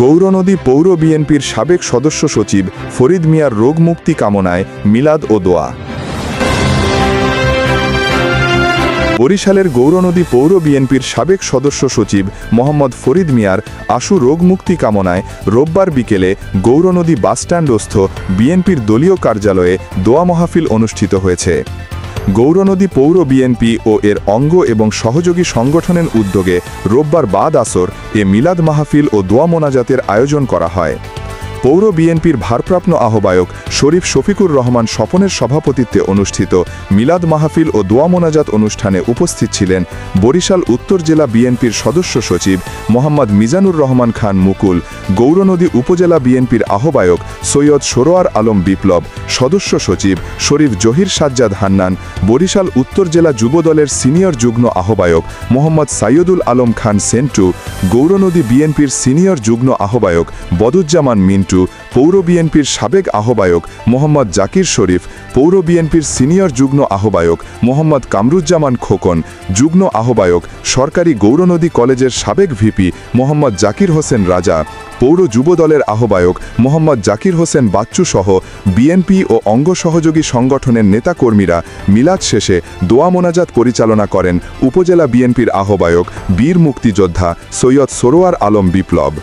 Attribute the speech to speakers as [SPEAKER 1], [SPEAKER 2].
[SPEAKER 1] গৌরনদী পৌর বিএনপির সাবেক সদস্য সচিব ফরিদ মিয়ার রোগ মুক্তি কামনায় মিলাদ ও দোয়া। বরিশালের গৌরনদী পৌর বিএনপির সাবেক সদস্য সচিব মোহাম্মদ ফরিদ মিয়ার আশু রোগ মুক্তি কামনায় রোববার বিকেলে গৌরনদী বাসস্ট্যান্ডস্থ বিএনপির দলীয় কার্যালয়ে দোয়া মাহফিল অনুষ্ঠিত হয়েছে। গৌরনদী পৌর বিএনপি ও এর অঙ্গ এবং সহযোগী সংগঠনের উদ্যোগে রোববার বাদ আসর এ মিলাদ মাহফিল ও দোয়া মোনাজাতের আয়োজন করা হয়। পৌর বিএনপির ভারপ্রাপ্ত আহ্বায়ক শরীফ শফিকুর রহমান স্বপনের সভাপতিত্বে অনুষ্ঠিত মিলাদ মাহফিল ও দোয়া মোনাজাত অনুষ্ঠানে উপস্থিত ছিলেন বরিশাল উত্তর জেলা বিএনপির সদস্য সচিব মোহাম্মদ মিজানুর রহমান খান মুকুল, গৌরনদী উপজেলা বিএনপির আহ্বায়ক সৈয়দ সরোয়ার আলম বিপ্লব, সদস্য সচিব শরীফ জহির সাজ্জাদ হান্নান, বরিশাল উত্তর জেলা যুবদলের সিনিয়র যুগ্ম আহ্বায়ক মোহাম্মদ সাইয়দুল আলম খান সেন্টু, গৌরনদী বিএনপির সিনিয়র যুগ্ম আহ্বায়ক বদুজ্জামান মিন্টু, পৌর বিএনপির সাবেক আহ্বায়ক মোহাম্মদ জাকির শরীফ, পৌর বিএনপির সিনিয়র যুগ্ম আহ্বায়ক মোহাম্মদ কামরুজ্জামান খোকন, যুগ্ম আহ্বায়ক সরকারি গৌরনদী কলেজের সাবেক ভিপি মোহাম্মদ জাকির হোসেন রাজা, পৌর যুবদলের আহ্বায়ক মোহাম্মদ জাকির হোসেন বাচ্চু সহ বিএনপি ও অঙ্গ সহযোগী সংগঠনের নেতাকর্মীরা মিলাদ শেষে দোয়া মোনাজাত পরিচালনা করেন উপজেলা বিএনপির আহ্বায়ক বীর মুক্তিযোদ্ধা সৈয়দ সরোয়ার আলম বিপ্লব।